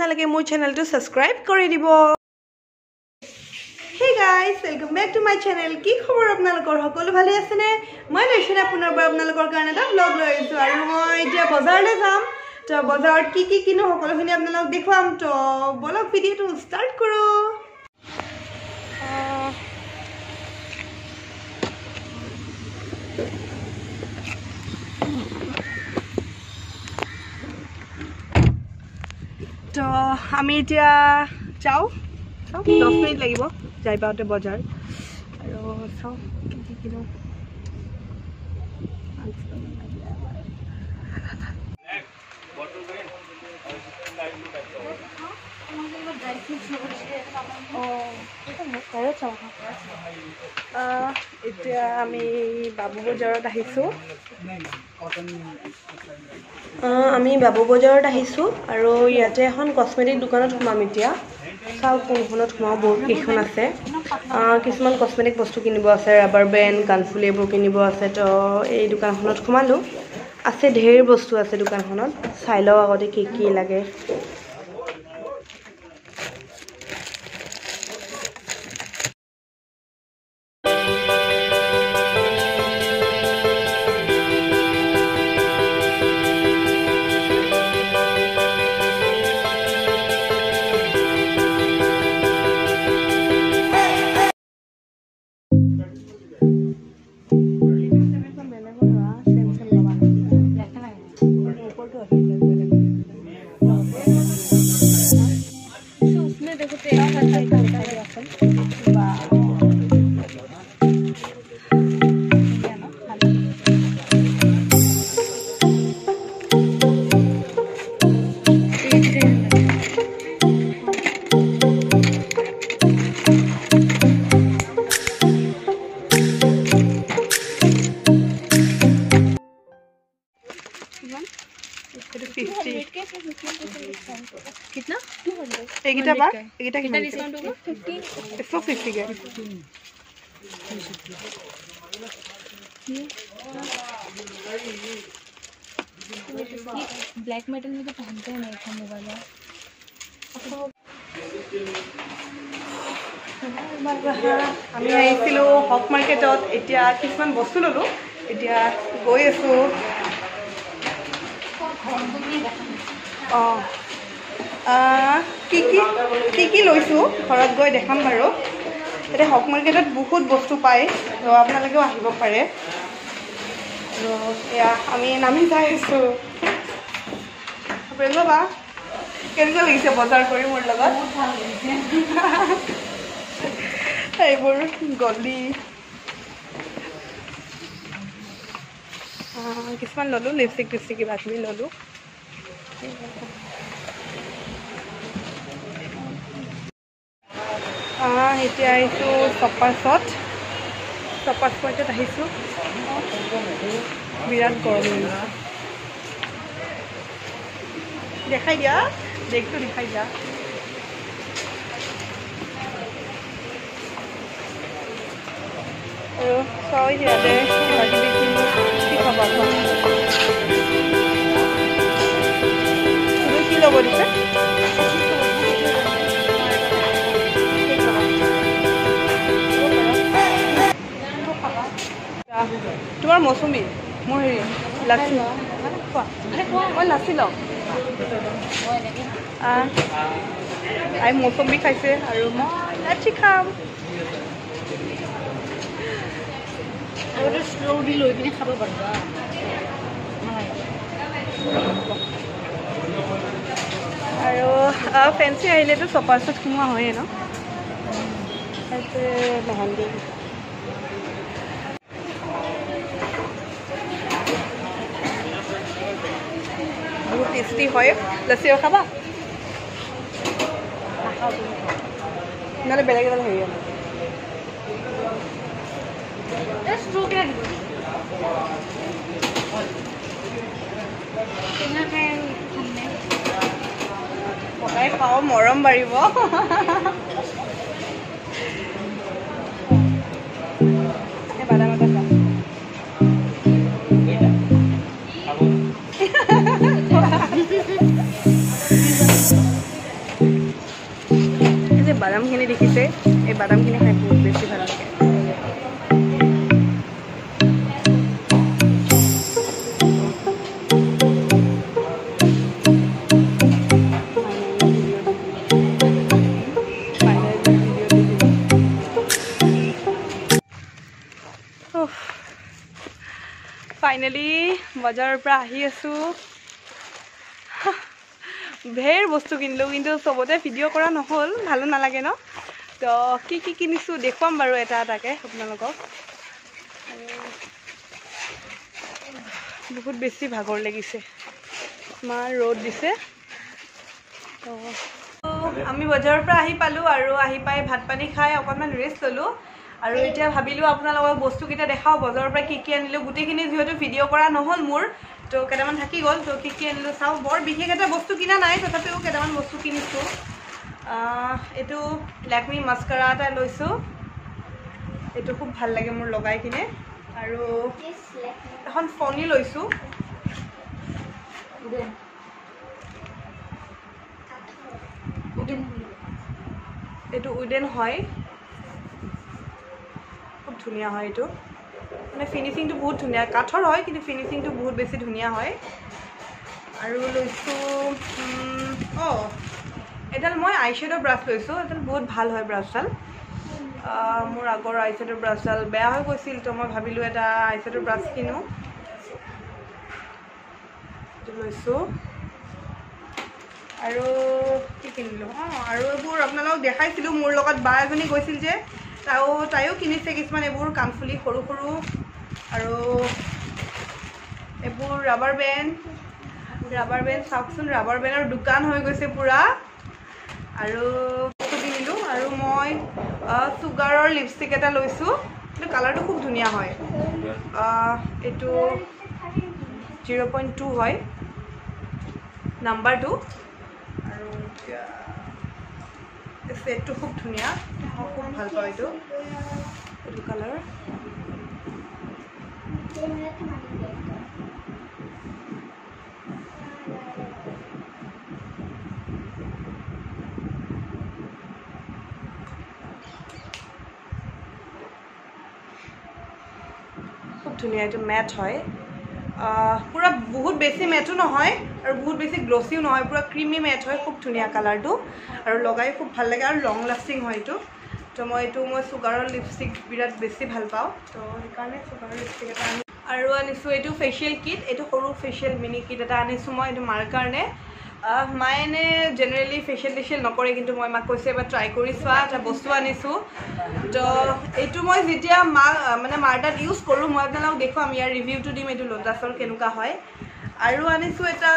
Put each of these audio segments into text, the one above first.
আপোনালোকে মোৰ চেনেলটো সাবস্ক্ৰাইব কৰি দিব Hey guys, welcome back to my channel. কি খবৰ আপোনালোকৰ সকলো ভালে আছে নে মই লৈছিনে আপোনালোকৰ কাৰণে এটা vlog লৈ আহিছো আৰু মই এতিয়া বজাৰলৈ যাম তো বজাৰত কি কিনো সকলোখিনি আপোনালোকক দেখুৱাম তো বলক ভিডিওটো ষ্টাৰ্ট কৰো তো আমি এতিয়া যাও 10 মিনিট লাগিব যাই পাওঁতে বজাৰ আৰু চাও কি কিনো এতিয়া আমি বাবু বজাৰত আহিছো আৰু ইয়াতে এখন কসমেটিক দোকানত সোমাম এতিয়া চাও কোনখনত সোমাও বহুত কেইখন আছে কিছুমান কসমেটিক বস্তু কিনিব আছে ৰাবাৰ বেণ্ড কানফুলি এইবোৰ কিনিব আছে তো এই দোকানখনত সোমালো আছে ঢেৰ বস্তু আছে দোকানখনত চাই লও আগতে কি লাগে कितना 200 एक कितना कितना डिस्काउंट होगा 150 का ब्लैक मेटल में तो पहनते हैं नहीं खाने वाला আমি আহিছিলো হক মার্কেটত এতিয়া কিছুমান বস্তু ললো এতিয়া গৈ আছো কি লৈছো ঘৰত গৈ দেখাম বাৰু এটা হক মাৰ্কেটত বহুত বস্তু পায় তো আপোনালোকেও আহিব পাৰে আৰু এয়া আমি নামি যাই আছো প্ৰেমবা কেনেকুৱা লাগিছে বজাৰ কৰি মোৰ লগত এইবোৰ গলি কিছুমান ললো লিপষ্টিক কিবা কিবি ললো এতিয়া আহিছো চপাছত আহিছো বিৰাট গৰম দেখাই দিয়া দেখটো দেখাই দিয়া আৰু চাও ইয়াতে কিবা কিবি কি খাবা তুমি কি ল'ব দিছে তোমাৰ মৌচুমী মোৰ হেৰি লাচি মই লাচি লওঁ আই মৌচুমী খাইছে আৰু মই লাচি খাম শ্ল'লি লৈ পিনে খাব পাৰিবা আৰু ফেঞ্চি আহিলেতো চপাৰছত সোমোৱা হয়ে ন মেহেন্দি बहुत टेस्टी है लस्सी खाबा ना बेलेग बेलेग है পকাই খাও মৰম বাঢ়িব বাদামখিনি দেখিছে এই বাদামখিনি খাই বহুত বেছি ভাল লাগে ফাইনেলি বজাৰৰ পৰা আহি আছোঁ ঢেৰ বস্তু কিনিলোঁ কিন্তু চবতে ভিডিঅ' কৰা নহ'ল ভালো নালাগে ন তো কি কিনিছোঁ দেখুৱাম বাৰু এটা এটাকৈ আপোনালোকক বহুত বেছি ভাগৰ লাগিছে ইমান ৰ'দ দিছে তো আমি বজাৰৰ পৰা আহি পালোঁ আৰু আহি পাই ভাত পানী খাই অকণমান ৰেষ্ট ল'লোঁ আৰু এতিয়া ভাবিলোঁ আপোনালোকক বস্তুকেইটা দেখাওঁ বজাৰৰ পৰা কি আনিলোঁ গোটেইখিনি যিহেতু ভিডিঅ' কৰা নহ'ল মোৰ তো কেইটামান থাকি গ'ল তো কি আনিলোঁ চাওঁ বৰ বিশেষ এটা বস্তু কিনা নাই তথাপিও কেইটামান বস্তু কিনিছোঁ এইটো লেকমি মাস্কাৰা এটা লৈছোঁ এইটো খুব ভাল লাগে মোৰ লগাই কিনে আৰু এখন ফণি লৈছোঁ এইটো উডেন হয় খুব ধুনীয়া হয় এইটো মানে ফিনিচিংটো বহুত ধুনীয়া কাঠৰ হয় কিন্তু ফিনিচিংটো বহুত বেছি ধুনীয়া হয় আৰু লৈছোঁ এডাল মই আইশ্বেডো ব্ৰাছ লৈছোঁ এডাল বহুত ভাল হয় ব্ৰাছডাল মোৰ আগৰ আইশ্বেডো ব্ৰাছডাল বেয়া হৈ গৈছিল তো মই ভাবিলোঁ এটা আইশ্বেডো ব্ৰাছ কিনো এইটো লৈছোঁ আৰু কি কিনিলোঁ আৰু এইবোৰ আপোনালোকক দেখাইছিলোঁ মোৰ লগত বা এজনী গৈছিল যে তাইও কিনিছে কিছুমান এইবোৰ কাণফুলি সৰু সৰু আৰু এইবোৰ ৰাবাৰ বেণ্ড চাওকচোন ৰাবাৰ বেণ্ডৰ দোকান হৈ গৈছে পূৰা আৰু কিনিলোঁ আৰু মই চুগাৰৰ লিপষ্টিক এটা লৈছোঁ কিন্তু কালাৰটো খুব ধুনীয়া হয় এইটো 0.2 হয় নাম্বাৰটো আৰু চেটটো খুব ধুনীয়া মই খুব ভাল পাওঁ এইটো কালাৰ খুব ধুনীয়া এইটো মেট হয় পুৰা বহুত বেছি মেটো নহয় আৰু বহুত বেছি গ্লছিও নহয় পুৰা ক্ৰিমি মেট হয় খুব ধুনীয়া কালাৰটো আৰু লগাই খুব ভাল লাগে আৰু লং লাষ্টিং হয় এইটো তো মই চুগাৰৰ লিপষ্টিক বিৰাট বেছি ভাল পাওঁ তো সেইকাৰণে চুগাৰৰ লিপষ্টিক এটা আনি আৰু আনিছোঁ এইটো ফেচিয়েল কিট এইটো সৰু ফেচিয়েল মিনি কিট এটা আনিছোঁ মই এইটো মাৰ কাৰণে মায়ে এনে জেনেৰেলি ফেচিয়েল নকৰে কিন্তু মই মাক কৈছোঁ এবাৰ ট্ৰাই কৰি চোৱা এটা বস্তু আনিছোঁ তো এইটো মই যেতিয়া মাৰ তাত ইউজ কৰোঁ মই আপোনালোকক দেখুৱাম ইয়াৰ ৰিভিউটো দিম এইটো লোটাছৰ কেনেকুৱা হয় আৰু আনিছোঁ এটা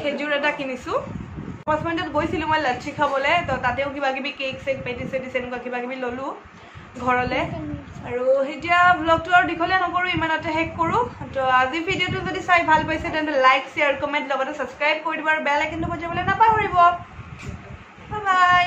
খেজুৰ এটা কিনিছোঁ কচমেণ্টত গৈছিলোঁ মই লাচ্ছি খাবলৈ তো তাতেও কিবাকিবি কেক চেক পেটিছ এনেকুৱা কিবাকিবি ল'লোঁ ঘৰলৈ আৰু এতিয়া ব্লগটো আৰু দীঘলীয়া নকৰোঁ ইমানতে শেষ কৰোঁ তো আজি ভিডিঅ'টো যদি চাই ভাল পাইছে তেন্তে লাইক শ্বেয়াৰ কমেণ্ট লগতে ছাবস্ক্ৰাইব কৰি দিব আৰু বেল আইকনটো বজাবলৈ নাপাহৰিব বাই বাই